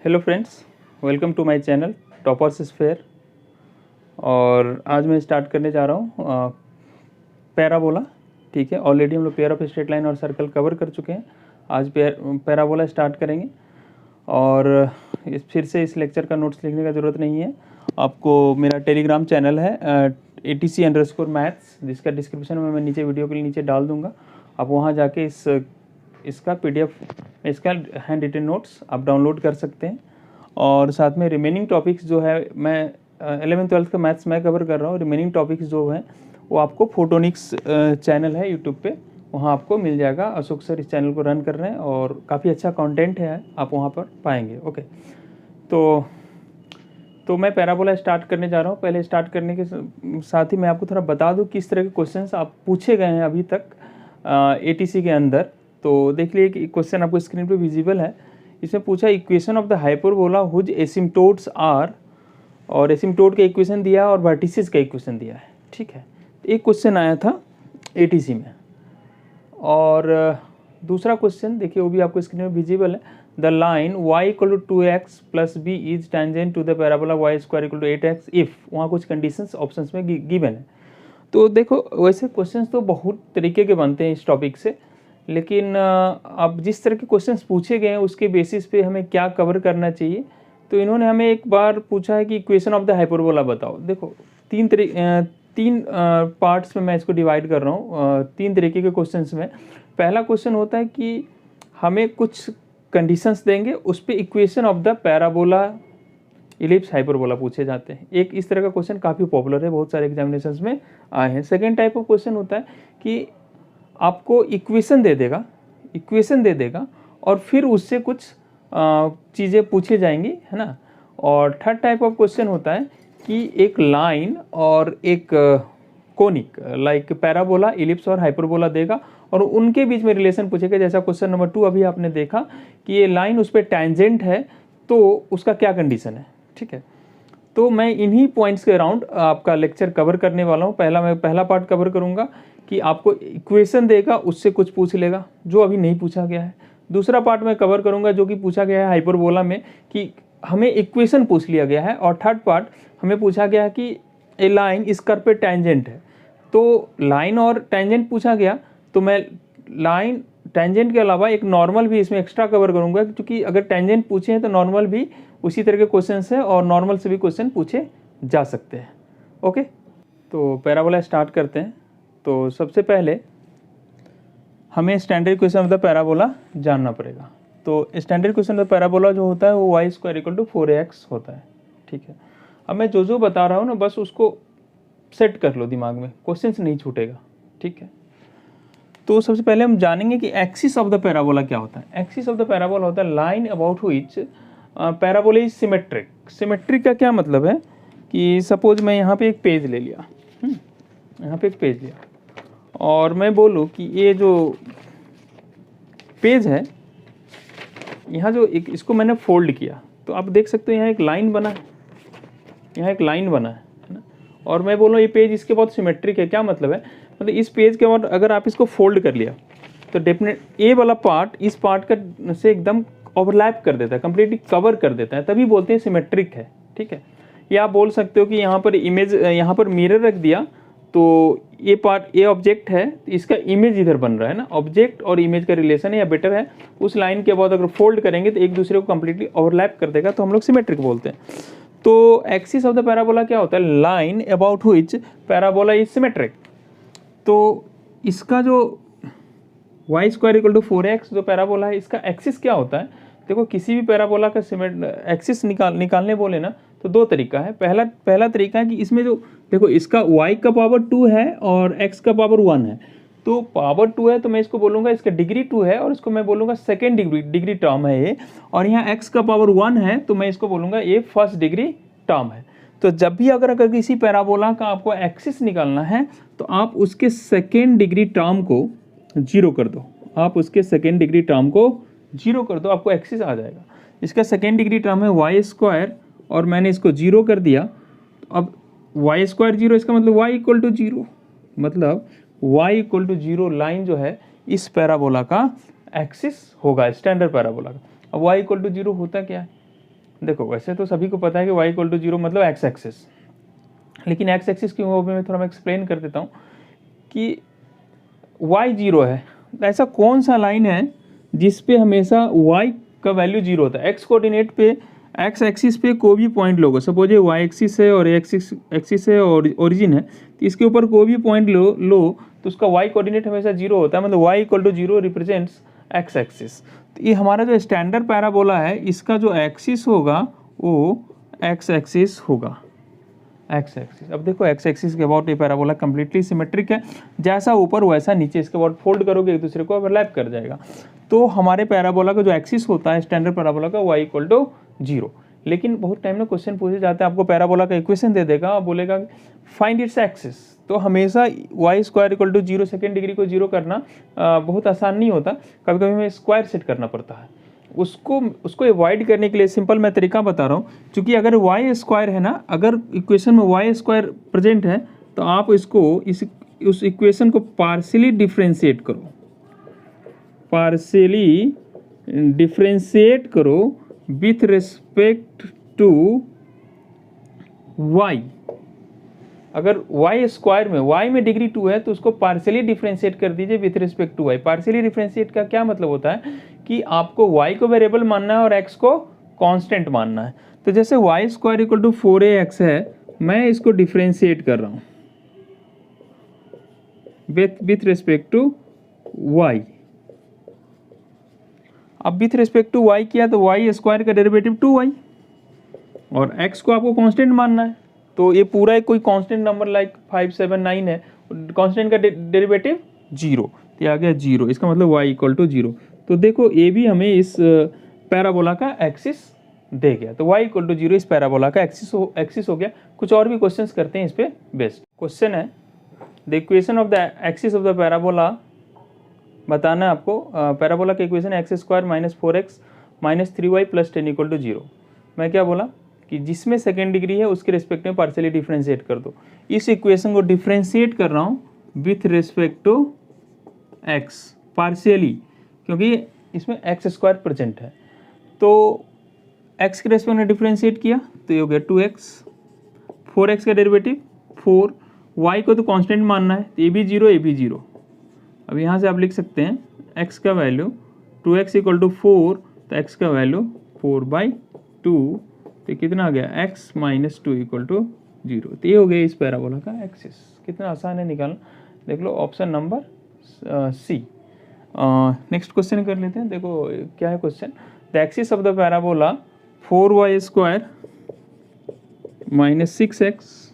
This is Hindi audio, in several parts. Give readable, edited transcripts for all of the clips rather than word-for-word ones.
Hello friends, welcome to my channel toppers sphere. और आज मैं स्टार्ट करने जा रहा हूँ पैराबोला। ठीक है, ऑलरेडी हम लोग पेयर ऑफ स्ट्रेट लाइन और सर्कल कवर कर चुके हैं। आज पैराबोला स्टार्ट करेंगे और फिर से इस लेक्चर का नोट्स लिखने का ज़रूरत नहीं है। आपको मेरा टेलीग्राम चैनल है ATC_मैथ्स, जिसका डिस्क्रिप्शन में मैं नीचे वीडियो के नीचे डाल दूँगा। आप वहाँ जाके इसका PDF, इसका हैंड रिटन नोट्स आप डाउनलोड कर सकते हैं। और साथ में रिमेनिंग टॉपिक्स जो है, मैं 11th-12th का मैथ्स मैं कवर कर रहा हूँ। रिमेनिंग टॉपिक्स जो हैं वो आपको फोटोनिक्स चैनल है यूट्यूब पे, वहाँ आपको मिल जाएगा। अशोक सर इस चैनल को रन कर रहे हैं और काफ़ी अच्छा कंटेंट है, आप वहाँ पर पाएंगे। ओके, तो मैं पैराबोला स्टार्ट करने जा रहा हूँ। पहले स्टार्ट करने के साथ ही मैं आपको थोड़ा बता दूँ किस तरह के क्वेश्चंस आप पूछे गए हैं अभी तक ATC के अंदर। तो देख लिए कि क्वेश्चन आपको स्क्रीन पे विजिबल है। इसमें पूछा equation of the hyperbola whose asymptotes are, और एसिम्टोट का इक्वेशन दिया है और वर्टिसेस का इक्वेशन दिया है। ठीक है, एक क्वेश्चन आया था ATC में। और दूसरा क्वेश्चन देखिए, वो भी आपको स्क्रीन में विजिबल है। The line y = 2x + b is tangent to the parabola y² = 8x if, वहाँ कुछ कंडीशंस ऑप्शंस में गिवन है। तो देखो, वैसे क्वेश्चंस तो बहुत तरीके के बनते हैं इस टॉपिक से, लेकिन अब जिस तरह के क्वेश्चंस पूछे गए हैं उसके बेसिस पे हमें क्या कवर करना चाहिए। तो इन्होंने हमें एक बार पूछा है कि इक्वेशन ऑफ द हाइपरबोला बताओ। देखो, तीन पार्ट्स में मैं इसको डिवाइड कर रहा हूँ, तीन तरीके के क्वेश्चंस में। पहला क्वेश्चन होता है कि हमें कुछ कंडीशंस देंगे, उस पर equation of the parabola, ellipse, hyperbola पूछे जाते हैं। एक इस तरह का क्वेश्चन काफ़ी पॉपुलर है, बहुत सारे एग्जामिनेशंस में आए हैं। सेकेंड टाइप ऑफ क्वेश्चन होता है कि आपको इक्वेशन दे देगा और फिर उससे कुछ चीज़ें पूछी जाएंगी, है ना। और थर्ड टाइप ऑफ क्वेश्चन होता है कि एक लाइन और एक कोनिक, लाइक पैराबोला, इलिप्स और हाइपरबोला देगा और उनके बीच में रिलेशन पूछेगा। जैसा क्वेश्चन नंबर 2 अभी आपने देखा कि ये लाइन उस पर टेंजेंट है, तो उसका क्या कंडीशन है। ठीक है, तो मैं इन्हीं पॉइंट्स के अराउंड आपका लेक्चर कवर करने वाला हूँ। पहला पार्ट कवर करूँगा कि आपको इक्वेशन देगा, उससे कुछ पूछ लेगा जो अभी नहीं पूछा गया है। दूसरा पार्ट मैं कवर करूँगा जो कि पूछा गया है हाइपरबोला में, कि हमें इक्वेशन पूछ लिया गया है। और थर्ड पार्ट हमें पूछा गया है कि ए लाइन इस कर्व पे टेंजेंट है। तो लाइन और टेंजेंट पूछा गया, तो मैं लाइन टेंजेंट के अलावा एक नॉर्मल भी इसमें एक्स्ट्रा कवर करूँगा, क्योंकि अगर टेंजेंट पूछे हैं तो नॉर्मल भी उसी तरह के क्वेश्चन है और नॉर्मल से भी क्वेश्चन पूछे जा सकते हैं। ओके, तो पैराबोला स्टार्ट करते हैं। तो सबसे पहले हमें standard equation of the parabola जानना पड़ेगा। तो standard equation of the parabola जो होता है वो y² = 4ax होता है। ठीक है, अब मैं जो बता रहा हूँ ना, बस उसको सेट कर लो दिमाग में, क्वेश्चन से नहीं छूटेगा। ठीक है, तो सबसे पहले हम जानेंगे कि एक्सिस ऑफ द पैराबोला क्या होता है। एक्सिस ऑफ द पैराबोला होता है line about which parabola is symmetric. Symmetric का क्या मतलब है कि सपोज मैं यहाँ पे एक पेज ले लिया, यहाँ पे एक पेज लिया और मैं बोलूँ कि ये जो पेज है, यहाँ जो इसको मैंने फोल्ड किया, तो आप देख सकते हो यहाँ एक लाइन बना है, यहाँ एक लाइन बना है ना। और मैं बोलूँ ये पेज इसके बहुत सिमेट्रिक है। क्या मतलब है, मतलब इस पेज के बाद अगर आप इसको फोल्ड कर लिया तो डेफिनेट ये वाला पार्ट इस पार्ट का से एकदम ओवरलैप कर देता है, कंप्लीटली कवर कर देता है, तभी बोलते हैं सिमेट्रिक है। ठीक है, या आप बोल सकते हो कि यहाँ पर इमेज, यहाँ पर मिरर रख दिया तो ये पार्ट, ये ऑब्जेक्ट है, इसका इमेज इधर बन रहा है ना। ऑब्जेक्ट और इमेज का रिलेशन है या बेटर है, उस लाइन के बाद अगर फोल्ड करेंगे तो एक दूसरे को कंप्लीटली ओवरलैप कर देगा, तो हम लोग सिमेट्रिक बोलते हैं। तो एक्सिस ऑफ द पैराबोला क्या होता है, line about which parabola is symmetric. तो इसका जो y² = 4x जो पैराबोला है, इसका एक्सिस क्या होता है। देखो, किसी भी पैराबोला का एक्सिस निकालने बोले ना तो दो तरीका है। पहला तरीका है कि इसमें जो देखो, इसका y का पावर 2 है और x का पावर 1 है। तो पावर 2 है तो मैं इसको बोलूँगा इसका डिग्री 2 है, और इसको मैं बोलूँगा सेकेंड डिग्री टर्म है ये। और यहाँ x का पावर 1 है तो मैं इसको बोलूँगा ये फर्स्ट डिग्री टर्म है। तो जब भी अगर किसी पैराबोला का आपको एक्सिस निकालना है तो आप उसके सेकेंड डिग्री टर्म को जीरो कर दो, आप उसके सेकेंड डिग्री टर्म को जीरो कर दो, आपको एक्सिस आ जाएगा। इसका सेकेंड डिग्री टर्म है y² और मैंने इसको जीरो कर दिया। अब y² 0, इसका मतलब y = 0, मतलब y = 0 लाइन जो है इस पैराबोला का एक्सिस होगा, स्टैंडर्ड पैराबोला का। अब y = 0 होता क्या है, देखो वैसे तो सभी को पता है कि y इक्वल टू 0 मतलब x एक्सिस, लेकिन x एक्सिस क्यों वो भी मैं थोड़ा एक्सप्लेन कर देता हूँ कि y 0 है, ऐसा कौन सा लाइन है जिस पे हमेशा y का वैल्यू 0 होता है। x कोऑर्डिनेट पे x एक्सिस पे कोई भी पॉइंट लोगे, सपोज ये y एक्सिस है और एक्सिस है और ओरिजिन है, तो इसके ऊपर कोई भी पॉइंट लो तो उसका y कोऑर्डिनेट हमेशा 0 होता है, मतलब y equal to 0 represents x axis. तो ये हमारा जो स्टैंडर्ड पैराबोला है इसका जो एक्सिस होगा वो x एक्सिस होगा, x एक्सिस। अब देखो x एक्सिस के अबाउट ये पैराबोला कंप्लीटली सिमेट्रिक है, जैसा ऊपर वैसा नीचे, इसके अबाउट फोल्ड करोगे एक दूसरे को ओवरलैप कर जाएगा। तो हमारे पैराबोला का जो एक्सिस होता है स्टैंडर्ड पैराबोला का y इक्वल टू 0। लेकिन बहुत टाइम में क्वेश्चन पूछे जाते हैं, आपको पैराबोला का इक्वेशन दे देगा और बोलेगा फाइंड इट्स एक्सिस, तो हमेशा y square equal to 0 second degree को 0 करना बहुत आसान नहीं होता, कभी कभी हमें स्क्वायर सेट करना पड़ता है। उसको अवॉइड करने के लिए सिंपल मैं तरीका बता रहा हूँ, क्योंकि अगर y स्क्वायर है ना, अगर इक्वेशन में y स्क्वायर प्रेजेंट है तो आप इसको उस इक्वेशन को पार्शियली डिफ्रेंशिएट करो विथ रिस्पेक्ट टू y। अगर y स्क्वायर में y में डिग्री 2 है तो उसको पार्शियली डिफ्रेंशिएट कर दीजिए with respect to y। Partially differentiate का क्या मतलब होता है कि आपको y को वेरिएबल मानना है और x को कांस्टेंट मानना है। तो जैसे y square equal to 4ax है, मैं इसको डिफ्रेंशिएट कर रहा हूँ विथ रिस्पेक्ट टू y। अब विथ रिस्पेक्ट टू y किया तो y स्क्वायर का डेरिवेटिव 2y और x को आपको कांस्टेंट मानना है, तो ये पूरा एक कोई कांस्टेंट नंबर लाइक 5 7 9 है, कांस्टेंट का डेरिवेटिव 0, तो ये आ गया 0, इसका मतलब y इक्वल टू 0। तो देखो ये भी हमें इस पैराबोला का एक्सिस दे गया, तो y इक्वल टू 0 इस पैराबोला का एक्सिस हो गया। कुछ और भी क्वेश्चंस करते हैं इस पे बेस्ड। क्वेश्चन है the equation of the axis of the parabola, बताना है आपको पैराबोला का equation x square minus 4x minus 3y plus 10 equal to 0। मैं क्या बोला कि जिसमें सेकेंड डिग्री है उसके रिस्पेक्ट में पार्शियली डिफ्रेंशिएट कर दो। इस इक्वेशन को डिफ्रेंशिएट कर रहा हूँ with respect to x partially, क्योंकि इसमें एक्स स्क्वायर प्रेजेंट है, तो x के रेस्पेक्ट में डिफ्रेंशिएट किया तो ये हो गया 2x, 4x का डेरिवेटिव 4, y को तो कांस्टेंट मानना है, तो ये भी 0 ये भी 0। अब यहाँ से आप लिख सकते हैं x का वैल्यू 2x इक्वल टू 4, तो x का वैल्यू 4/2, तो कितना आ गया x माइनस 2 इक्वल टू 0। तो ये हो गया इस पैराबोला का एक्सिस। कितना आसान है निकालना, देख लो option number C. Next question कर लेते हैं। देखो क्या है question, the axis of the parabola 4y square minus 6x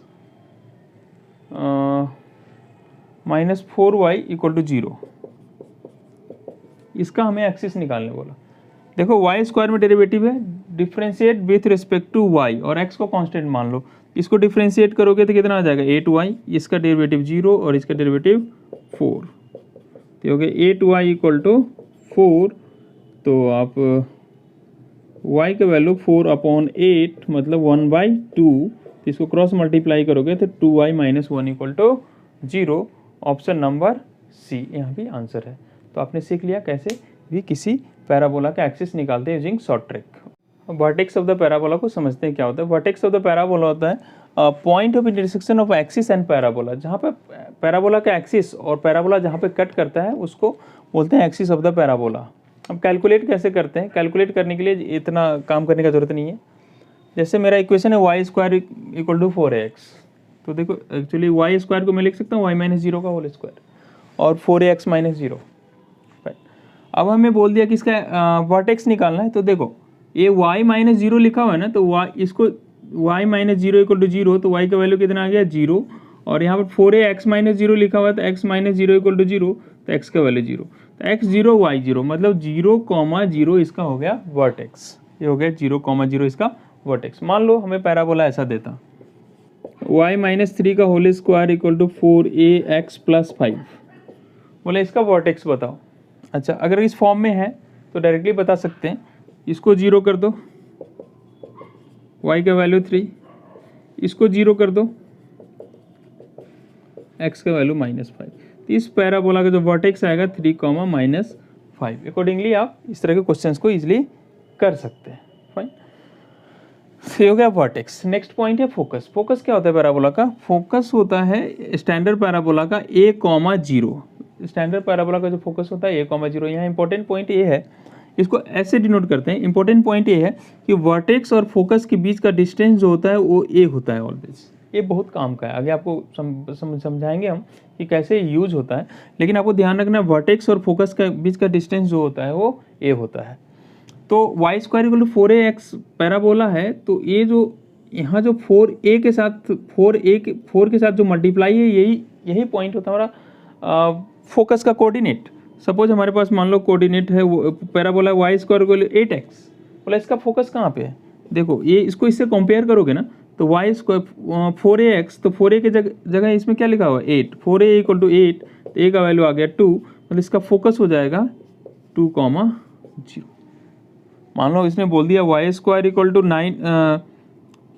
minus 4y equal to 0, इसका हमें एक्सिस निकालने बोला। देखो y स्क्वायर में डेरिवेटिव है, differentiate with respect to y और x को कांस्टेंट मान लो, इसको डिफ्रेंशिएट करोगे तो कितना आ जाएगा 8y, इसका डेरिवेटिव 0 और इसका डेरिवेटिव 4, तो हो गया 8y इक्वल टू 4। तो आप y का वैल्यू 4/8 मतलब 1/2, इसको क्रॉस मल्टीप्लाई करोगे तो 2y minus 1 equal to 0। Option number C यहाँ भी आंसर है। तो आपने सीख लिया कैसे भी किसी पैराबोला का एक्सिस निकालते हैं using short trick. Vertex of the parabola को समझते हैं क्या होता है। वर्टेक्स ऑफ द पैराबोला होता है point of intersection of axis and parabola, जहाँ पे पैराबोला का एक्सिस और पैराबोला जहाँ पे कट करता है उसको बोलते हैं एक्सिस ऑफ द पैराबोला। अब कैलकुलेट कैसे करते हैं, कैलकुलेट करने के लिए इतना काम करने का जरूरत नहीं है। जैसे मेरा इक्वेशन है y square equal to 4ax, तो देखो एक्चुअली y स्क्वायर को मैं लिख सकता हूँ y माइनस 0 का होल स्क्वायर और 4ax माइनस 0। अब हमें बोल दिया कि इसका वर्टेक्स निकालना है, तो देखो ये y माइनस 0 लिखा हुआ है ना, तो y इसको y माइनस 0 इक्वल टू 0, तो y का वैल्यू कितना आ गया 0, और यहाँ पर 4ax माइनस 0 लिखा हुआ है तो x माइनस 0 इक्वल टू 0, तो x का वैल्यू 0, तो x 0 y 0 मतलब 0,0 इसका हो गया वर्टेक्स। ये हो गया 0,0 इसका वर्टेक्स। मान लो हमें पैराबोला ऐसा देता y माइनस 3 का whole square equal to 4ax plus 5, बोले इसका वर्टेक्स बताओ। अच्छा अगर इस फॉर्म में है तो डायरेक्टली बता सकते हैं, इसको 0 कर दो, y का वैल्यू 3, इसको 0 कर दो, x का वैल्यू माइनस 5। तो इस पैराबोला का जो वर्टेक्स आएगा 3, माइनस 5। अकॉर्डिंगली आप इस तरह के क्वेश्चंस को इजीली कर सकते हैं। फाइन। ये हो गया वर्टेक्स। नेक्स्ट पॉइंट है फोकस। फोकस क्या होता है पैराबोला का? फोकस होता है स्टैंडर्ड पैराबोला का a,0। स्टैंडर्ड पैराबोला का जो फोकस होता है a,0। यहाँ इंपॉर्टेंट पॉइंट ये है, इसको ऐसे डिनोट करते हैं। इंपॉर्टेंट पॉइंट ये है कि वर्टेक्स और फोकस के बीच का डिस्टेंस जो होता है वो a होता है ऑलवेज। ये बहुत काम का है, आगे आपको समझाएंगे हम कि कैसे यूज होता है, लेकिन आपको ध्यान रखना वर्टेक्स और फोकस के बीच का डिस्टेंस जो होता है वो a होता है। तो y square equal to 4ax parabola है, तो ये जो यहाँ जो 4a के साथ 4 के साथ जो मल्टीप्लाई है यही पॉइंट होता है हमारा फोकस का कोऑर्डिनेट। सपोज हमारे पास मान लो कोऑर्डिनेट है वो parabola y square equal to 8x, बोला इसका फोकस कहाँ पे है? देखो ये इसको इससे कंपेयर करोगे ना तो y स्क्वायर 4ax, तो 4a के जगह इसमें क्या लिखा हुआ 8, 4a इक्वल टू 8, तो a का वैल्यू आ गया 2, मतलब इसका फोकस हो जाएगा 2,0। मान लो इसने बोल दिया y square equal to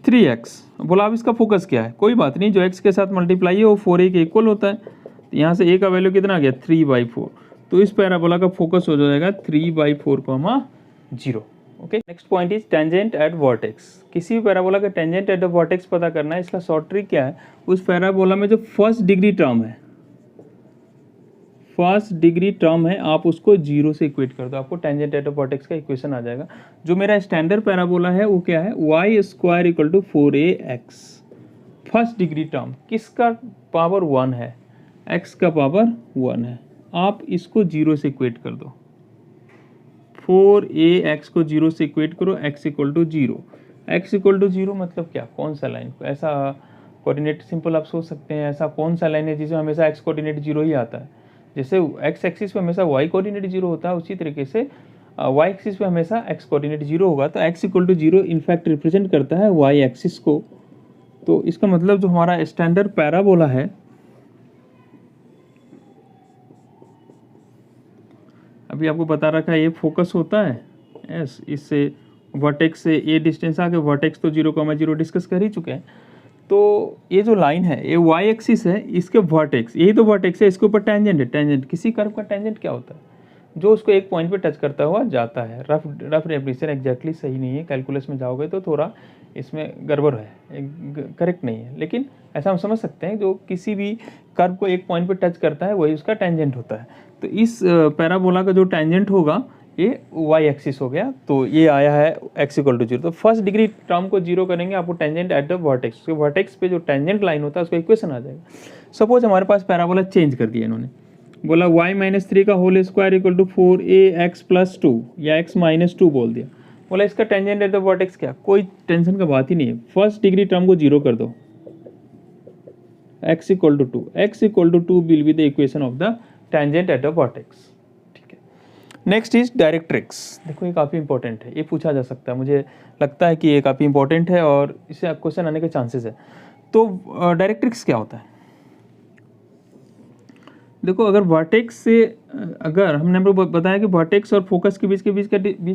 3x, बोला अब इसका फोकस क्या है? कोई बात नहीं, जो x के साथ मल्टीप्लाई है वो 4a के इक्वल होता है, तो यहाँ से a का वैल्यू कितना आ गया 3/4, तो इस पैराबोला का फोकस हो जाएगा 3/4,0। Okay. Next point is tangent at vertex. किसी भी पैराबोला का टेंजेंट एट द वर्टेक्स पता करना है। इसका शॉर्ट ट्रिक क्या है? उस पैराबोला में जो फर्स्ट डिग्री टर्म है आप उसको 0 से इक्वेट कर दो, आपको टेंजेंट एट द वर्टेक्स का इक्वेशन आ जाएगा। जो मेरा स्टैंडर्ड पैराबोला है वो क्या है? y square equal to 4ax। First degree term किसका पावर 1 है? x का पावर 1 है, आप इसको 0 से इक्वेट कर दो। 4ax को 0 से इक्वेट करो, x equal to 0। x equal to 0 मतलब क्या? कौन सा लाइन? ऐसा कोऑर्डिनेट सिंपल आप सोच सकते हैं, ऐसा कौन सा लाइन है जिसमें हमेशा x कोऑर्डिनेट 0 ही आता है? जैसे x एक्सिस पे हमेशा y कोऑर्डिनेट 0 होता है, उसी तरीके से y एक्सिस पे हमेशा x कोऑर्डिनेट 0 होगा। तो x equal to 0 in fact represent करता है y एक्सिस को। तो इसका मतलब जो हमारा स्टैंडर्ड पैराबोला है, अभी आपको बता रखा है ये फोकस होता है यस, इससे वर्टेक्स से ये डिस्टेंस आ गया, वर्टेक्स तो 0,0 डिस्कस कर ही चुके हैं। तो ये जो लाइन है ये y एक्सिस है, इसके वर्टेक्स, यही तो वर्टेक्स है, इसके ऊपर टेंजेंट है। टेंजेंट किसी कर्व का टेंजेंट क्या होता है? जो उसको एक पॉइंट पे टच करता हुआ जाता है। रफ डेफिनेशन एग्जैक्टली सही नहीं है, कैलकुलस में जाओगे तो थोड़ा इसमें गड़बड़ है, करेक्ट नहीं है, लेकिन ऐसा हम समझ सकते हैं जो किसी भी कर्व को एक पॉइंट पे टच करता है वही उसका टेंजेंट होता है। तो इस पैराबोला का जो टेंजेंट होगा ये y एक्सिस हो गया, तो ये आया है x इक्वल टू 0। तो फर्स्ट डिग्री टर्म को 0 करेंगे, आपको टेंजेंट एट द वर्टेक्स, उसके वर्टेक्स पे जो टेंजेंट लाइन होता है उसका इक्वेशन आ जाएगा। सपोज हमारे पास पैराबोला चेंज कर दिया इन्होंने, बोला y-3 का whole square equal to 4ax plus 2 या x माइनस 2 बोल दिया। बोला इसका टेंजेंट एट द वर्टेक्स क्या? कोई टेंशन का बात ही नहीं है, फर्स्ट डिग्री टर्म को 0 कर दो, x equal to 2, x equal to 2 will be the equation of the tangent at the vertex. Next is directrix. देखो ये काफ़ी इंपॉर्टेंट है, ये पूछा जा सकता है, मुझे लगता है कि ये काफ़ी इंपॉर्टेंट है और इससे क्वेश्चन आने के चांसेस है। तो डायरेक्ट्रिक्स क्या होता है? देखो अगर वर्टेक्स से, अगर हमने बताया कि वर्टेक्स और फोकस के बीच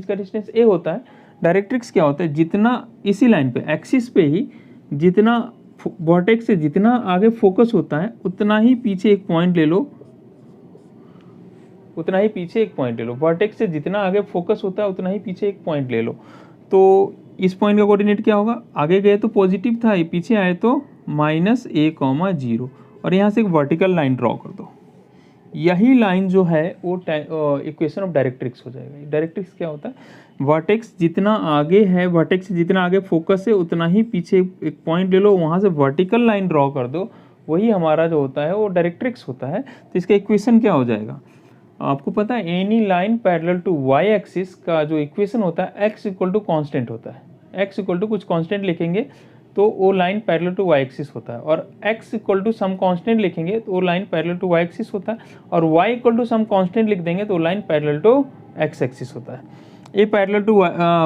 का डिस्टेंस a होता है, डायरेक्ट्रिक्स क्या होता है? जितना इसी लाइन पे एक्सिस पे ही जितना वर्टेक्स से जितना आगे फोकस होता है उतना ही पीछे एक पॉइंट ले लो, उतना ही पीछे एक पॉइंट ले लो। वर्टेक्स से जितना आगे फोकस होता है उतना ही पीछे एक पॉइंट ले लो। तो इस पॉइंट का कोऑर्डिनेट क्या होगा? आगे गए तो पॉजिटिव था, ये पीछे आए तो -a,0, और यहाँ से एक वर्टिकल लाइन ड्रॉ कर दो। यही लाइन जो है वो इक्वेशन ऑफ डायरेक्ट्रिक्स हो जाएगा। डायरेक्ट्रिक्स क्या होता है? वर्टेक्स जितना आगे है, वर्टेक्स से जितना आगे फोकस है उतना ही पीछे एक पॉइंट ले लो, वहाँ से वर्टिकल लाइन ड्रॉ कर दो, वही हमारा जो होता है वो डायरेक्ट्रिक्स होता है। तो इसका इक्वेशन क्या हो जाएगा? आपको पता है any line parallel to y axis का जो इक्वेशन होता है x इक्वल टू कॉन्स्टेंट होता है। x इक्वल टू कुछ कॉन्स्टेंट लिखेंगे तो वो line parallel to y axis होता है, और x equal to some constant लिखेंगे तो वो line parallel to y axis होता है, और y equal to some constant लिख देंगे तो line parallel to x axis होता है। ये पैरेलल टू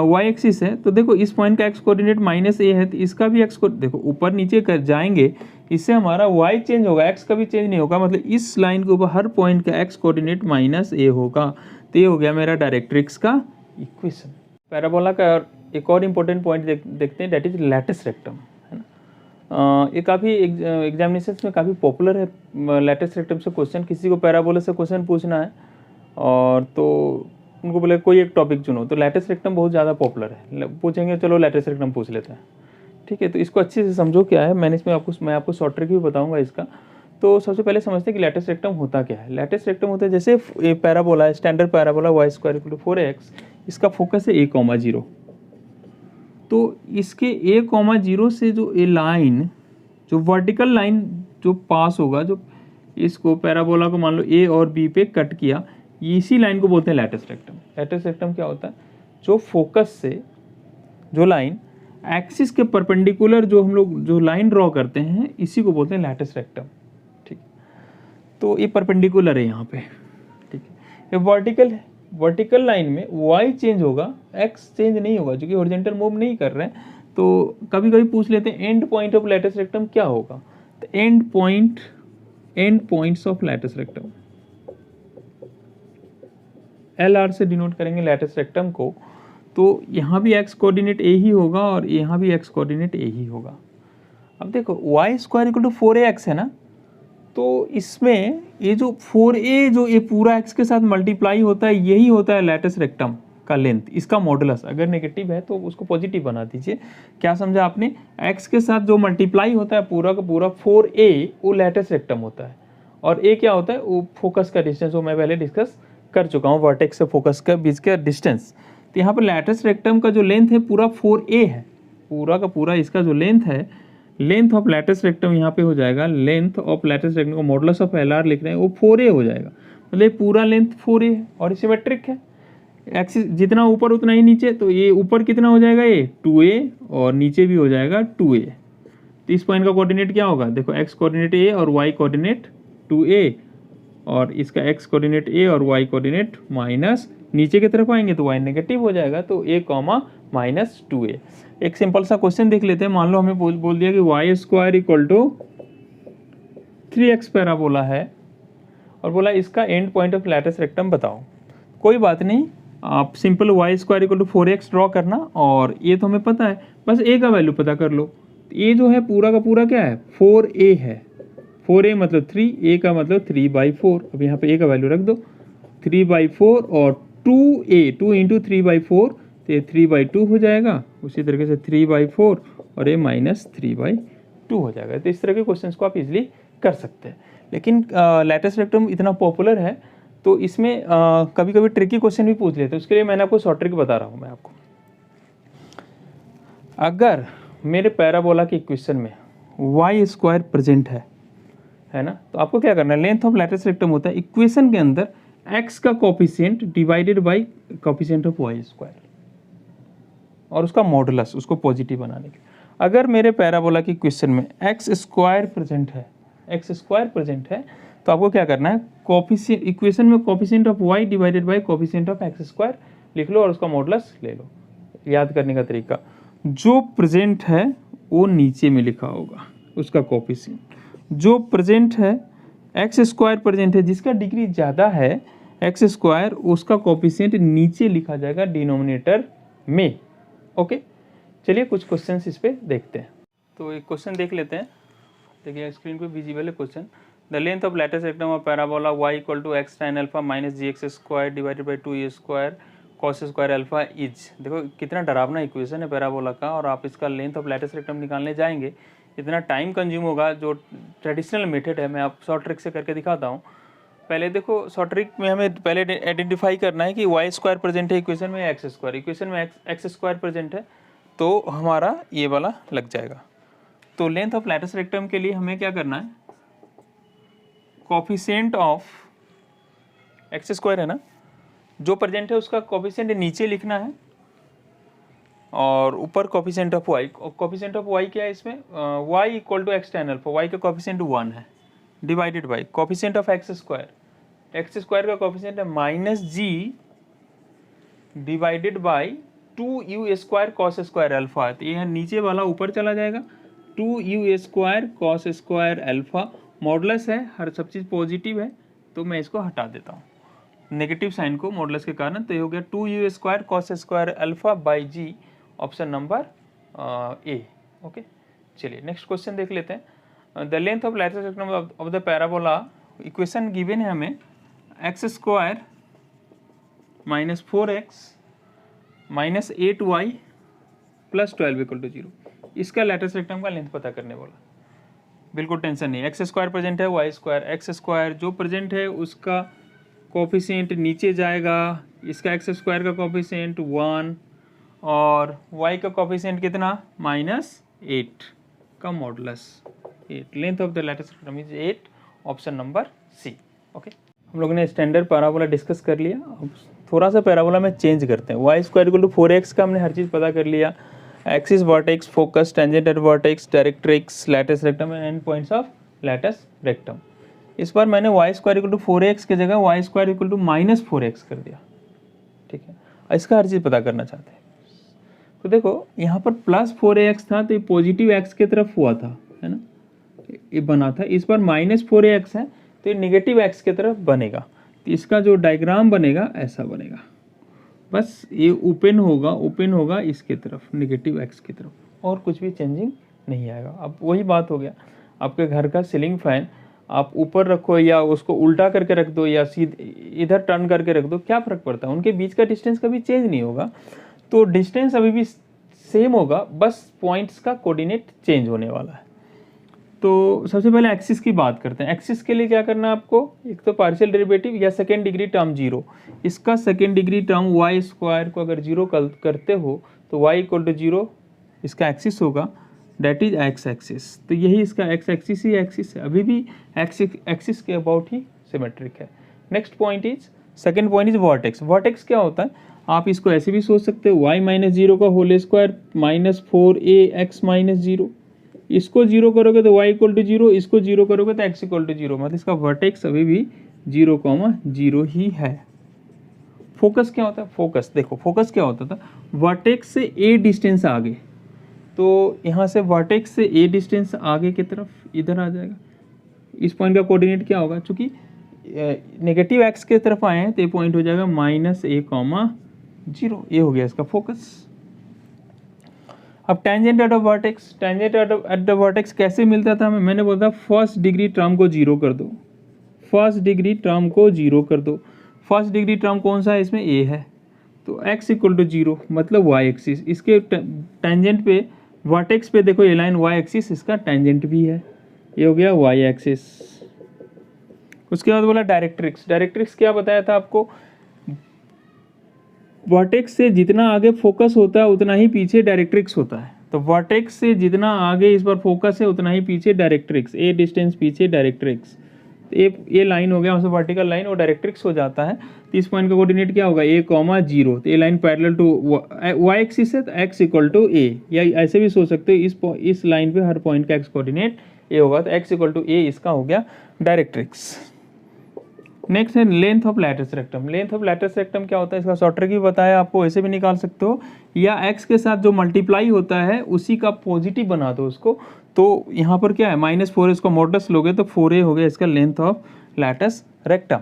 y एक्सिस है, तो देखो इस पॉइंट का x कोऑर्डिनेट -a है, तो इसका भी x को देखो ऊपर नीचे कर जाएंगे, इससे हमारा y चेंज होगा, x कभी चेंज नहीं होगा, मतलब इस लाइन के ऊपर हर पॉइंट का x कोऑर्डिनेट -a होगा। तो ये हो गया मेरा डायरेक्ट्रिक्स का इक्वेशन। पैराबोला का एक और इम्पोर्टेंट पॉइंट देखते हैं, दैट इज लैटिस रेक्टम, है ना। ये काफ़ी एग्जामिनेशंस में काफ़ी पॉपुलर है लैटिस रेक्टम से क्वेश्चन। किसी को पैराबोला से क्वेश्चन पूछना है और तो उनको बोले कोई एक टॉपिक चुनो, तो लैटिस रेक्टम बहुत ज़्यादा पॉपुलर है, पूछेंगे चलो लैटिस रेक्टम पूछ लेते हैं, ठीक है। तो इसको अच्छे से समझो क्या है, मैं आपको शॉर्ट ट्रिक भी बताऊंगा इसका। तो सबसे पहले समझते हैं कि लैटिस रेक्टम होता क्या है। लैटिस रेक्टम होता है जैसे ये पैराबोला है, standard parabola y square equal to 4x, इसका फोकस है a,0, तो इसके a,0 से जो ए लाइन, जो वर्टिकल लाइन जो पास होगा, जो इसको पैराबोला को मान लो a और b पे कट किया, इसी लाइन को बोलते हैं लैटिस रेक्टम। लैटिस रेक्टम क्या होता है, जो फोकस से जो लाइन एक्सिस के परपेंडिकुलर जो हम लोग जो लाइन ड्रॉ करते हैं, इसी को बोलते हैं लैटिस रेक्टम, ठीक। तो ये परपेंडिकुलर है यहाँ पे, ठीक है। ये वर्टिकल है, वर्टिकल लाइन में y चेंज होगा, x चेंज नहीं होगा, क्योंकि हॉरिजॉन्टल मूव नहीं कर रहे हैं। तो कभी कभी पूछ लेते हैं and point of latus rectum क्या होगा, तो and points of latus rectum LR से डिनोट करेंगे लैटिस रेक्टम को। तो यहाँ भी x कोऑर्डिनेट a ही होगा और यहाँ भी x कोऑर्डिनेट a ही होगा। अब देखो y square equal to 4ax है ना, तो इसमें ये जो 4a जो ये पूरा x के साथ मल्टीप्लाई होता है, यही होता है लैटिस रेक्टम का लेंथ, इसका मॉडुलस। अगर नेगेटिव है तो उसको पॉजिटिव बना दीजिए। क्या समझा आपने, x के साथ जो मल्टीप्लाई होता है पूरा का पूरा 4a, वो लैटिस रेक्टम होता है। और a क्या होता है, वो फोकस का डिस्टेंस, वो मैं पहले डिस्कस कर चुका हूँ, वर्टेक्स से फोकस का बीच का डिस्टेंस। तो यहाँ पर लैटिस रेक्टम का जो लेंथ है पूरा 4a है, पूरा का पूरा इसका जो लेंथ है, लेंथ ऑफ लैटिस रेक्टम यहाँ पे हो जाएगा, लेंथ ऑफ लैटिस रेक्टम को मॉडुलस ऑफ LR लिख रहे हैं, वो 4a हो जाएगा। मतलब पूरा लेंथ 4a है और सिमेट्रिक है, एक्सिस जितना ऊपर उतना ही नीचे। तो ये ऊपर कितना हो जाएगा, ये 2a और नीचे भी हो जाएगा 2a। तो इस पॉइंट का कोऑर्डिनेट क्या होगा, देखो x कोऑर्डिनेट a और y कोऑर्डिनेट 2a, और इसका x कोऑर्डिनेट a और y कोऑर्डिनेट माइनस, नीचे की तरफ आएंगे तो y नेगेटिव हो जाएगा, तो a, माइनस 2a। एक सिंपल सा क्वेश्चन देख लेते हैं। मान लो हमें बोल दिया कि y square equal to 3x parabola है और बोला इसका end point of latus rectum बताओ। कोई बात नहीं, आप simple y square equal to 4x draw करना, और ये तो हमें पता है, बस a का वैल्यू पता कर लो। a जो है पूरा का पूरा क्या है, 4a है, 4a मतलब 3, a का मतलब 3/4। अब यहाँ पे a का वैल्यू रख दो, 3/4 और 2a, 2 इंटू 3/4, तो ये 3/2 हो जाएगा। उसी तरीके से 3/4 और a माइनस 3/2 हो जाएगा। तो इस तरह के क्वेश्चन को आप इजीली कर सकते हैं। लेकिन लैटिस रेक्टम इतना पॉपुलर है तो इसमें कभी कभी ट्रिकी क्वेश्चन भी पूछ लेते हैं। उसके लिए मैंने आपको शॉर्ट ट्रिक बता रहा हूँ मैं आपको। अगर मेरे पैराबोला के इक्वेशन में y स्क्वायर प्रेजेंट है ना, तो आपको क्या करना है, लेंथ ऑफ लैटिस रेक्टम होता है इक्वेशन के अंदर x का coefficient divided by coefficient of y square और उसका मॉडुलस, उसको पॉजिटिव बनाने के। अगर मेरे पैराबोला की क्वेश्चन में x स्क्वायर प्रेजेंट है, तो आपको क्या करना है, कोफिशिएंट इक्वेशन में coefficient of y divided by coefficient of x square लिख लो और उसका मॉडुलस ले लो। याद करने का तरीका, जो प्रेजेंट है वो नीचे में लिखा होगा उसका कोफिशिएंट, जो प्रेजेंट है एक्स स्क्वायर प्रेजेंट है, जिसका डिग्री ज़्यादा है एक्स स्क्वायर, उसका कोफिशिएंट नीचे लिखा जाएगा डिनोमिनेटर में। ओके, चलिए कुछ क्वेश्चंस इस पे देखते हैं। तो एक क्वेश्चन देख लेते हैं। देखिए स्क्रीन पे विजिबल है question. The length of latus rectum of parabola y equal to x tan alpha minus gx square divided by 2a square cos square alpha is. देखो कितना डरावना इक्वेशन है पैराबोला का, और आप इसका लेंथ ऑफ लैटिस रेक्टम निकालने जाएंगे इतना टाइम कंज्यूम होगा। जो ट्रेडिशनल मेथड है मैं आप शॉर्ट ट्रिक से करके दिखाता हूँ। पहले देखो शॉर्ट ट्रिक में हमें पहले आइडेंटिफाई करना है कि y स्क्वायर प्रेजेंट है इक्वेशन में, एक्स स्क्वायर इक्वेशन में एक्स स्क्वायर प्रेजेंट है, तो हमारा ये वाला लग जाएगा। तो लेंथ ऑफ लैटिस रेक्टम के लिए हमें क्या करना है, कोफिशिएंट ऑफ एक्स स्क्वायर है ना, जो प्रेजेंट है उसका कोफिशिएंट नीचे लिखना है और ऊपर coefficient of y। Coefficient of y क्या है इसमें, y equal to x tan alpha, y का कोफिशिएंट 1 है divided by coefficient of x square का कोफिशिएंट है minus g divided by 2u square cos square alpha. तो ये नीचे वाला ऊपर चला जाएगा, 2u square cos square alpha. Modulus है, हर सब चीज़ पॉजिटिव है तो मैं इसको हटा देता हूँ नेगेटिव साइन को मॉडुलस के कारण। तो ये हो गया 2u square cos square alpha by g, option number A. Okay, चलिए नेक्स्ट क्वेश्चन देख लेते हैं। The length of latus rectum of the parabola, equation given है हमें x square minus 4x minus 8y plus 12 equal to 0। इसका लैटिस रेक्टम का लेंथ पता करने बोला। बिल्कुल टेंशन नहीं, एक्स स्क्वायर प्रेजेंट है, वाई स्क्वायर, एक्स स्क्वायर जो प्रेजेंट है उसका कोफिशिएंट नीचे जाएगा, इसका एक्स स्क्वायर का कोफिशिएंट 1 और वाई का कोफिशिएंट कितना -8 का modulus 8। Length of the latus rectum is 8, option number C. Okay, हम लोगों ने स्टैंडर्ड पैराबोला डिस्कस कर लिया। अब थोड़ा सा पैराबोला में चेंज करते हैं। Y square equal to 4x का हमने हर चीज़ पता कर लिया। Axis, vertex, focus, tangent at vertex, directrix, lattice rectum and and points of latus rectum. इस बार मैंने Y square equal to 4x की जगह Y square equal to -4x कर दिया। ठीक है, इसका हर चीज़ पता करना चाहते हैं। तो देखो यहाँ पर +4ax था तो ये पॉजिटिव x की तरफ हुआ था, है ना, ये बना था। इस बार -4ax है तो ये निगेटिव x की तरफ बनेगा। तो इसका जो डायग्राम बनेगा ऐसा बनेगा, बस ये ओपन होगा इसके तरफ, निगेटिव x की तरफ, और कुछ भी चेंजिंग नहीं आएगा। अब वही बात हो गया, आपके घर का सीलिंग फैन आप ऊपर रखो या उसको उल्टा करके रख दो या सीधे इधर टर्न करके रख दो, क्या फ़र्क पड़ता है, उनके बीच का डिस्टेंस कभी चेंज नहीं होगा। तो डिस्टेंस अभी भी सेम होगा, बस पॉइंट्स का कोऑर्डिनेट चेंज होने वाला है। तो सबसे पहले एक्सिस की बात करते हैं। एक्सिस के लिए क्या करना है आपको, एक तो पार्शियल डेरिवेटिव या सेकेंड डिग्री टर्म 0। इसका second degree term y square को अगर 0 करते हो तो y इक्वल टू 0 इसका एक्सिस होगा, डेट इज एक्स एक्सिस। तो यही इसका एक्स एक्सिस ही एक्सिस है, अभी भी एक्सिस के अबाउट ही सिमेट्रिक है। Next point is, second point is vertex. Vertex क्या होता है, आप इसको ऐसे भी सोच सकते हो, y -0 का होल स्क्वायर -4ax -0। इसको 0 करोगे तो y इक्वल टू 0, इसको 0 करोगे तो x इक्वल टू 0, मतलब इसका वर्टेक्स अभी भी 0,0 ही है। फोकस क्या होता है, फोकस देखो, फोकस क्या होता था, वर्टेक्स से a डिस्टेंस आगे, तो यहाँ से वर्टेक्स से a डिस्टेंस आगे की तरफ इधर आ जाएगा। इस पॉइंट का कोऑर्डिनेट क्या होगा, चूंकि नेगेटिव x के तरफ आए हैं तो ये पॉइंट हो जाएगा -a,0। ये हो गया इसका फोकस। अब tangent at the vertex, tangent at the vertex कैसे मिलता था हमें, मैंने बोला फर्स्ट डिग्री टर्म को 0 कर दो, फर्स्ट डिग्री टर्म को 0 कर दो। फर्स्ट डिग्री टर्म कौन सा है, इसमें a है, तो x इक्वल टू 0 मतलब y एक्सिस। इसके टेंजेंट पे वर्टेक्स पे देखो, ये लाइन y एक्सिस, इसका टेंजेंट भी है, ये हो गया y एक्सिस। उसके बाद बोला डायरेक्ट्रिक्स। डायरेक्ट्रिक्स क्या बताया था आपको, वर्टेक्स से जितना आगे फोकस होता है उतना ही पीछे डायरेक्ट्रिक्स होता है। तो वर्टेक्स से जितना आगे इस बार फोकस है उतना ही पीछे डायरेक्ट्रिक्स, ए डिस्टेंस पीछे डायरेक्ट्रिक्स। ये लाइन हो गया, उसमें वर्टिकल लाइन और डायरेक्ट्रिक्स हो जाता है। तो इस पॉइंट का कोऑर्डिनेट क्या होगा, a,0। तो ये line parallel to y axis है तो x इक्वल टू a, या ऐसे भी सोच सकते हो, इस लाइन पे हर पॉइंट का x कोऑर्डिनेट a होगा, तो x इक्वल टू a इसका हो गया डायरेक्ट्रिक्स। नेक्स्ट है length of latus rectum. Length of latus rectum क्या होता है, इसका शॉर्ट ट्रिक भी बताया आपको, ऐसे भी निकाल सकते हो, या x के साथ जो मल्टीप्लाई होता है उसी का पॉजिटिव बना दो उसको। तो यहाँ पर क्या है, -4 इसको मॉडुलस लोगे तो 4a हो गया इसका लेंथ ऑफ लैटिस रेक्टम।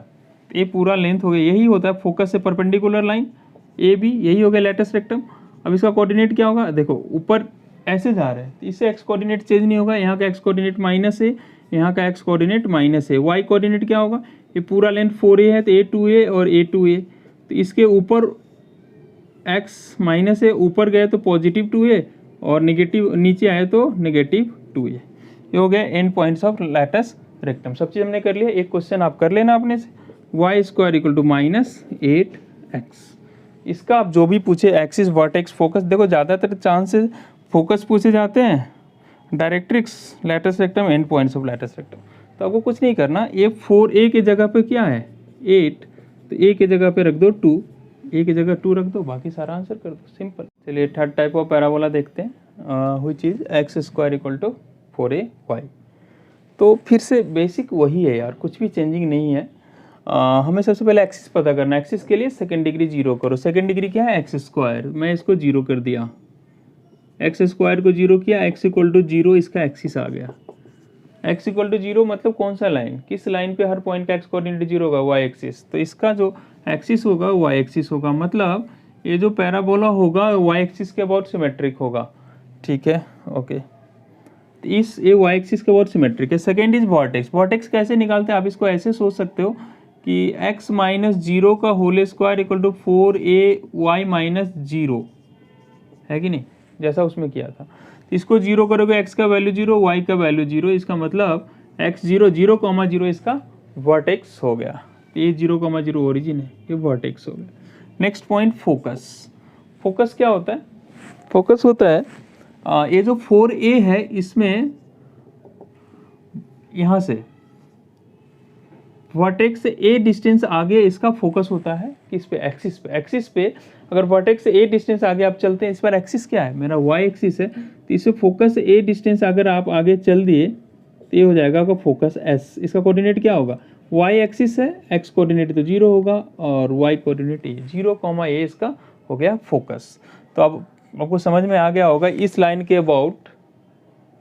ये पूरा लेंथ हो गया, यही होता है फोकस से परपेंडिकुलर लाइन ए बी, यही हो गया लैटिस रेक्टम। अब इसका कोऑर्डिनेट क्या होगा, देखो ऊपर ऐसे जा रहे हैं तो इससे x कोऑर्डिनेट चेंज नहीं होगा, यहाँ का x कोऑर्डिनेट -a, यहाँ का x coordinate -a। y coordinate क्या होगा, ये पूरा लेंथ 4a है तो a 2a और a 2a, तो इसके ऊपर x -a ऊपर गए तो पॉजिटिव 2a और नेगेटिव नीचे आए तो नेगेटिव 2a। ये हो गया and points of latus rectum. सब चीज़ हमने कर लिया। एक क्वेश्चन आप कर लेना अपने से, y square equal to -8x। इसका आप जो भी पूछे, एक्सिस, वर्टेक्स, फोकस, देखो ज़्यादातर चांसेस फोकस पूछे जाते हैं, directrix, lattice rectum, and points of latus rectum. तो आपको कुछ नहीं करना, ये 4a के जगह पे क्या है 8, तो a के जगह पे रख दो 2, a की जगह 2 रख दो, बाकी सारा आंसर कर दो, सिंपल। चलिए थर्ड टाइप ऑफ पैराबोला देखते हैं, which is x square equal to 4ay। तो फिर से बेसिक वही है यार, कुछ भी चेंजिंग नहीं है। हमें सबसे पहले एक्सिस पता करना है। एक्सिस के लिए सेकेंड डिग्री 0 करो। सेकेंड डिग्री क्या है, एक्स स्क्वायर, मैं इसको 0 कर दिया, एक्स स्क्वायर को 0 किया, एक्स इक्वल टू 0 इसका एक्सिस आ गया। एक्स इक्वल टू 0 मतलब कौन सा लाइन, किस लाइन पे हर पॉइंट का एक्स कोऑर्डिनेट 0 होगा, वाई एक्सिस। तो इसका जो एक्सिस होगा वाई एक्सिस होगा, मतलब ये जो पैराबोला होगा वाई एक्सिस के अबाउट सिमेट्रिक होगा। ठीक है, ओके, ये वाई एक्सिस के अबाउट सिमेट्रिक है। Second is vertex. वर्टेक्स कैसे निकालते हैं, आप इसको ऐसे सोच सकते हो कि x माइनस जीरो का whole square equal to 4ay minus zero, है कि नहीं, जैसा उसमें किया था। इसको जीरो करोगे, x का वैल्यू जीरो, y का वैल्यू जीरो, इसका मतलब x zero zero comma zero इसका वर्टेक्स हो गया। ये 0,0 ओरिजिन है, ये वर्टेक्स हो गया। Next point focus. फोकस क्या होता है? फोकस होता है ये जो 4a है इसमें यहाँ से वर्टेक्स से a डिस्टेंस आगे इसका फोकस होता है किस पे? एक्सिस पे। एक्सिस पे अगर वर्टेक्स से a डिस्टेंस आगे आप चलते हैं, इस पर एक्सिस क्या है? मेरा y एक्सिस है, तो इससे फोकस से a डिस्टेंस अगर आप आगे चल दिए तो ये हो जाएगा आपका फोकस s। इसका कोऑर्डिनेट क्या होगा? y एक्सिस है, x कोऑर्डिनेट तो 0 होगा और y कोऑर्डिनेट a, 0, a इसका हो गया फोकस। तो अब आपको समझ में आ गया होगा इस लाइन के अबाउट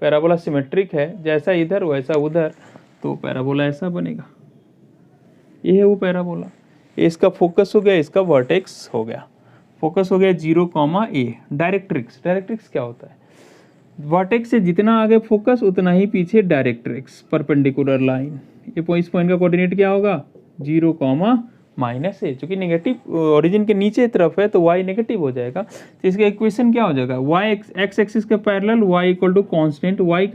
पैराबोला सिमेट्रिक है, जैसा इधर वैसा उधर, तो पैराबोला ऐसा बनेगा। ये है वो पैराबोला, इसका फोकस हो गया, इसका वर्टेक्स हो गया। फोकस हो गया 0,a। डायरेक्ट्रिक्स, डायरेक्ट्रिक्स क्या होता है? वर्टेक्स से जितना आगे फोकस उतना ही पीछे डायरेक्ट्रिक्स, परपेंडिकुलर लाइन। ये इस पॉइंट का कोऑर्डिनेट क्या होगा? 0,-a, चूंकि नेगेटिव ओरिजिन के नीचे तरफ है तो y नेगेटिव हो जाएगा। तो इसका इक्वेशन क्या हो जाएगा? y x एक्सिस के parallel y equal to constant, y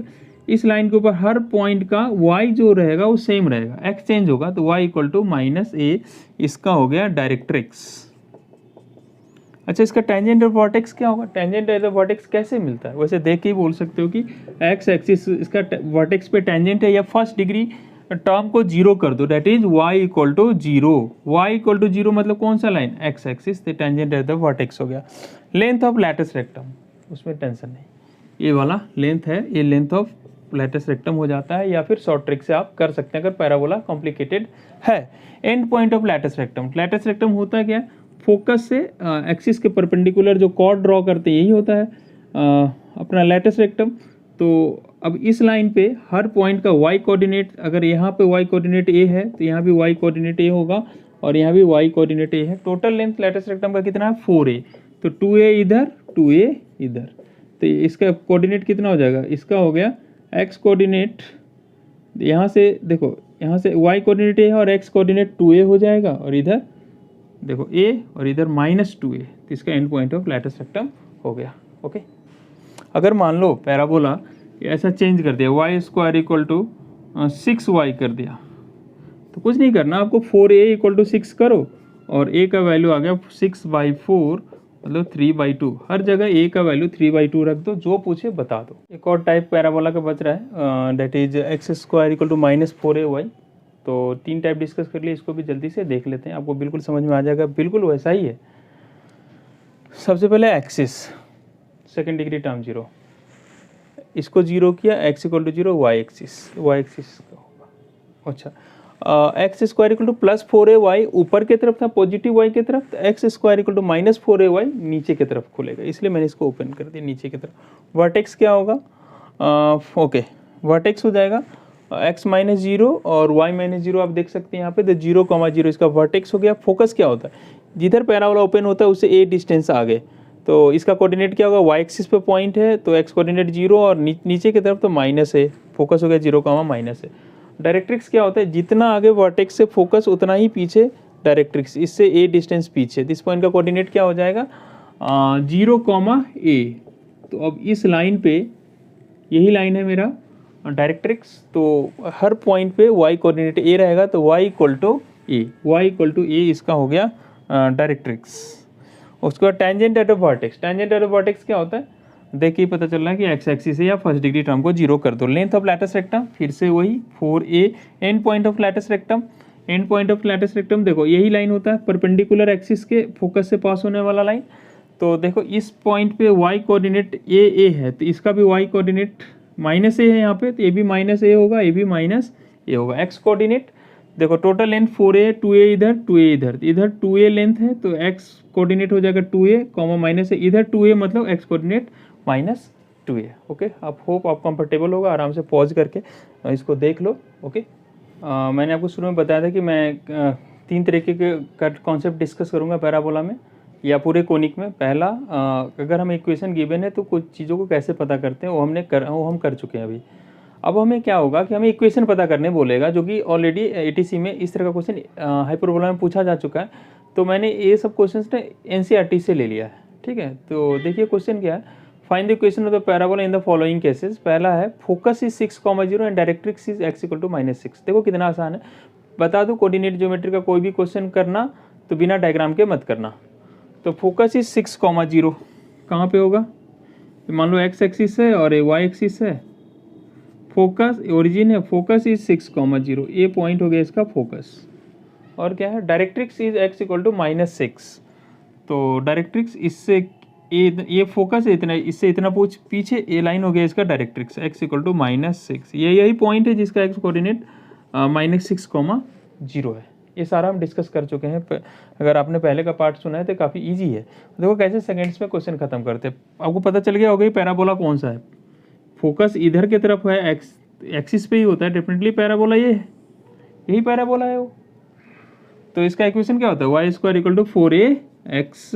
इस लाइन के ऊपर हर पॉइंट का y जो रहेगा वो सेम रहेगा, x चेंज होगा तो y इक्वल टू -a, इसका हो गया डायरेक्ट्रिक्स। अच्छा, इसका टेंजेंट और वर्टेक्स क्या होगा? टेंजेंट और वर्टेक्स कैसे मिलता है? वैसे देख के ही बोल सकते हो कि x एक्सिस इसका वर्टेक्स पे टेंजेंट है, या फर्स्ट डिग्री टर्म को जीरो कर दो, that is y equal to zero. y equal to zero मतलब कौन सा लाइन? x एक्सिस, तो टेंजेंट एट द वर्टेक्स हो गया। लेंथ ऑफ लैटिस रेक्टम, उसमें टेंशन नहीं, ये वाला लेंथ है, ये लेंथ ऑफ लैटिस रेक्टम हो जाता है, या फिर शॉर्ट ट्रिक से आप कर सकते हैं अगर पैराबोला कॉम्प्लिकेटेड है। And point of latus rectum, lattice rectum होता है क्या? फोकस से एक्सिस के परपेंडिकुलर जो कॉर्ड ड्रॉ करते हैं यही होता है अपना लैटिस रेक्टम। तो अब इस लाइन पे हर पॉइंट का y कोऑर्डिनेट, अगर यहाँ पे y कोऑर्डिनेट a है तो यहाँ भी y कोऑर्डिनेट a होगा और यहाँ भी y कोऑर्डिनेट a है। टोटल लेंथ लैटिस रेक्टम का कितना है? 4a, तो 2a इधर 2a इधर, तो इसका कोऑर्डिनेट कितना हो जाएगा? इसका हो गया x कोऑर्डिनेट, यहाँ से देखो, यहाँ से y कोऑर्डिनेट a है और x कोऑर्डिनेट 2a हो जाएगा, और इधर देखो a और इधर -2a, तो इसका end point of latus rectum हो गया। ओके, अगर मान लो पैराबोला ऐसा चेंज कर दिया, y square equal to 6y कर दिया, तो कुछ नहीं करना आपको, 4a इक्वल टू 6 करो और a का वैल्यू आ गया 6/4 मतलब 3/2। हर जगह a का वैल्यू 3/2 रख दो, जो पूछे बता दो। एक और टाइप पैराबोला का बच रहा है, that is x square equal to -4ay। तो 3 टाइप डिस्कस कर लिए, इसको भी जल्दी से देख लेते हैं, आपको बिल्कुल समझ में आ जाएगा, बिल्कुल वैसा ही है। सबसे पहले एक्सिस, सेकेंड डिग्री टर्म 0, इसको 0 किया, x equal to 0, y axis का होगा। अच्छा, x square equal to +4ay ऊपर की तरफ था, पॉजिटिव y की तरफ, तो x square equal to -4ay नीचे की तरफ खुलेगा, इसलिए मैंने इसको ओपन कर दिया नीचे की तरफ। वर्टेक्स क्या होगा? ओके, वर्टेक्स हो जाएगा x -0 और y -0, आप देख सकते हैं यहाँ पे, तो 0,0 इसका वर्टेक्स हो गया। फोकस क्या होता है? जिधर पैराबोला ओपन होता है उससे a डिस्टेंस आगे, तो इसका कोऑर्डिनेट क्या होगा? y एक्सिस पे पॉइंट है तो x कोऑर्डिनेट 0 और नीचे की तरफ तो -a, फोकस हो गया 0,-a। डायरेक्ट्रिक्स क्या होता है? जितना आगे वर्टेक्स से फोकस उतना ही पीछे डायरेक्ट्रिक्स, इससे a डिस्टेंस पीछे, दिस पॉइंट का कोऑर्डिनेट क्या हो जाएगा? 0,a। तो अब इस लाइन पे, यही लाइन है मेरा डायरेक्ट्रिक्स, तो हर पॉइंट पे y कोऑर्डिनेट a रहेगा, तो y इक्वल टू a, इसका हो गया डायरेक्ट्रिक्स। उसके बाद tangent at vertex, tangent at vertex क्या होता है? देखिए पता चल रहा है कि x एक्सिस है, या फर्स्ट डिग्री टर्म को 0 कर दो। लेंथ ऑफ लैटिस रेक्टम फिर से वही 4a। And point of latus rectum, and point of latus rectum देखो यही लाइन होता है, परपेंडिकुलर एक्सिस के फोकस से पास होने वाला लाइन। तो देखो इस पॉइंट पे y कोऑर्डिनेट a है, तो इसका भी y कोऑर्डिनेट -a है यहाँ पे, तो ये भी -a होगा, ये भी -a होगा। x कोऑर्डिनेट देखो, टोटल लेंथ 4a, 2a इधर 2a इधर, इधर 2a लेंथ है तो x कोऑर्डिनेट हो जाएगा 2a, -a, इधर 2a मतलब x कोऑर्डिनेट -2a। ओके, आप होप आप कंफर्टेबल होगा, आराम से पॉज करके इसको देख लो। ओके, मैंने आपको शुरू में बताया था कि मैं 3 तरीके के कॉन्सेप्ट डिस्कस करूंगा पैराबोला में या पूरे कोनिक में। पहला, अगर हमें इक्वेशन गिवन है तो कुछ चीज़ों को कैसे पता करते हैं वो हम कर चुके हैं अभी। अब हमें क्या होगा कि हमें इक्वेशन पता करने बोलेगा, जो कि ऑलरेडी एटीसी में इस तरह का क्वेश्चन हाइपरबोला में पूछा जा चुका है। तो मैंने ये सब क्वेश्चंस ने एनसीईआरटी से ले लिया है, ठीक है। तो देखिए क्वेश्चन क्या है, find the equation of the parabola in the following cases. पहला है focus is 6,0 and directrix is x = -6। देखो कितना आसान है, बता दूं कोऑर्डिनेट ज्योमेट्री का कोई भी क्वेश्चन करना तो बिना डायग्राम के मत करना। तो फोकस इज 6,0 कहाँ पे होगा, मान लो x एक्सिस है और y एक्सिस है, फोकस ओरिजिन है, फोकस इज 6,0, ये पॉइंट हो गया इसका फोकस। और क्या है, डायरेक्ट्रिक्स इज x = -6। तो डायरेक्ट्रिक्स इससे ये फोकस है इतना, इससे इतना पीछे ये लाइन हो गया इसका डायरेक्ट्रिक्स x = -6। ये यही पॉइंट है जिसका x कोऑर्डिनेट -6,0 है। ये सारा हम डिस्कस कर चुके हैं, अगर आपने पहले का पार्ट सुना है तो काफ़ी इजी है। देखो कैसे सेकंड्स में क्वेश्चन खत्म करते हैं। आपको पता चल गया होगा ये पैराबोला कौन सा है, फोकस इधर की तरफ है, एक्सिस पे ही होता है डेफिनेटली पैराबोला, ये यही पैराबोला है वो। तो इसका इक्वेशन क्या होता है, y² = 4ax,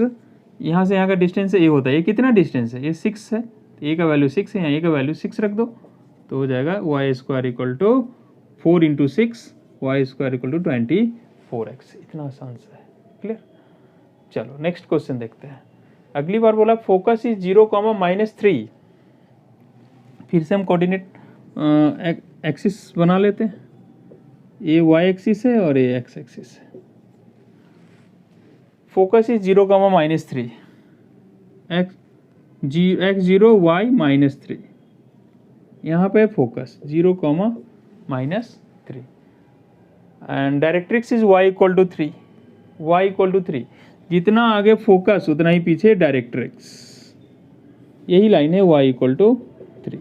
यहाँ से यहाँ का डिस्टेंस a होता है, ये कितना डिस्टेंस है, ये 6 है, a का वैल्यू 6 है, यहाँ a का वैल्यू 6 रख दो तो हो जाएगा y² = 4 × 6, y² = 24x। इतना आसान सा है, क्लियर। चलो नेक्स्ट क्वेश्चन देखते हैं। अगली बार बोला फोकस इज 0,-3। फिर से हम कोऑर्डिनेट एक्सिस बना लेते हैं, ये y एक्सिस है और ये x एक्सिस है। फोकस इज 0,-3, x0 y -3, यहाँ पे focus 0,-3 and directrix is y = 3, y = 3। जितना आगे फोकस उतना ही पीछे डायरेक्ट्रिक्स, यही लाइन है y = 3।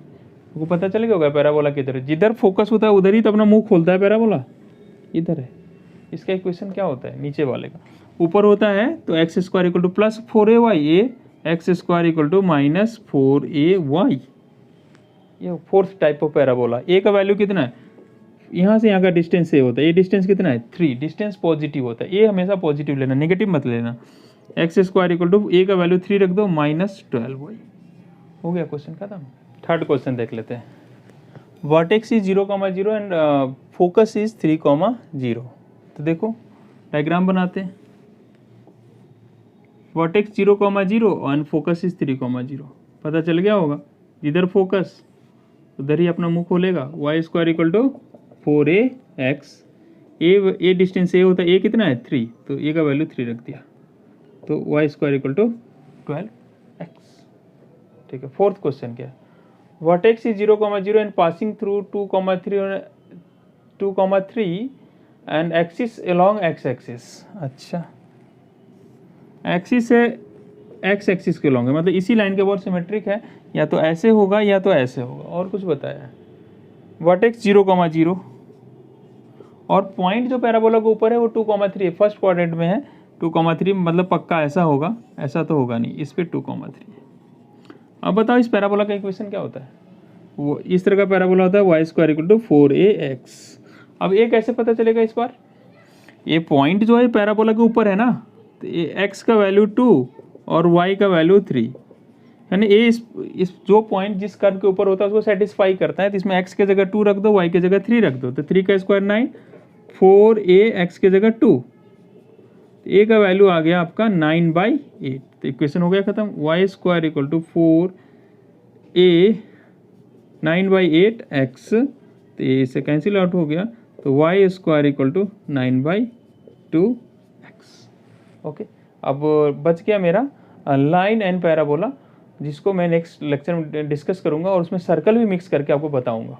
आपको पता चल गया होगा पैराबोला की तरह जिधर फोकस होता है उधर ही तो अपना मुंह खोलता है पैराबोला, इधर है। इसका इक्वेशन क्या होता है, नीचे वाले का ऊपर होता है तो x² = +4ay, x² = -4ay, ये fourth type of parabola. a का वैल्यू कितना है, यहाँ से यहाँ का डिस्टेंस a होता है, ये डिस्टेंस कितना है 3, डिस्टेंस पॉजिटिव होता है, ये हमेशा पॉजिटिव लेना, नेगेटिव मत लेना। x² = a का वैल्यू 3 रख दो, -12y। हो गया क्वेश्चन खत्म। थर्ड क्वेश्चन देख लेते हैं। Vertex is 0,0 and focus is 3,0। तो देखो डायग्राम बनाते हैं, वर्टेक्स 0,0 एंड फोकस इज 3,0। पता चल गया होगा, जिधर फोकस उधर ही अपना मुंह खोलेगा। y² = 4ax, ए डिस्टेंस ए होता है, ए कितना है 3, तो ए का वैल्यू 3 रख दिया तो y² = 12x। ठीक है। फोर्थ क्वेश्चन क्या है, vertex is 0,0 and passing through 2,3 and axis along x axis. अच्छा, एक्सिस है x एक्सिस के अलोंग है, मतलब इसी लाइन के बहुत सिमेट्रिक है, या तो ऐसे होगा या तो ऐसे होगा, और कुछ बताया है। वर्टेक्स 0,0 और पॉइंट जो पैराबोला के ऊपर है वो 2,3 है, फर्स्ट क्वाड्रेंट में है 2,3, मतलब पक्का ऐसा होगा, ऐसा तो होगा नहीं, इस पे 2,3 है। अब बताओ इस पैराबोला का इक्वेशन क्या होता है, वो इस तरह का पैराबोला होता है y² = 4ax। अब ये कैसे पता चलेगा इस बार, ये पॉइंट जो है पैराबोला के ऊपर है ना, तो ये x का वैल्यू 2 और y का वैल्यू 3, यानी ये इस जो पॉइंट जिस कर्व के ऊपर होता है उसको सेटिस्फाई करता है। तो इसमें x के जगह 2 रख दो, y के जगह 3 रख दो, तो 3 का स्क्वायर 9, 4a x के जगह 2, a का वैल्यू आ गया आपका 9/8। तो इक्वेशन हो गया खत्म, y² = 4a 9/8x, तो ये इससे कैंसिल आउट हो गया, तो y² = 9/2x। ओके, अब बच गया मेरा लाइन एंड पैराबोला, जिसको मैं नेक्स्ट लेक्चर में डिस्कस करूंगा और उसमें सर्कल भी मिक्स करके आपको बताऊंगा।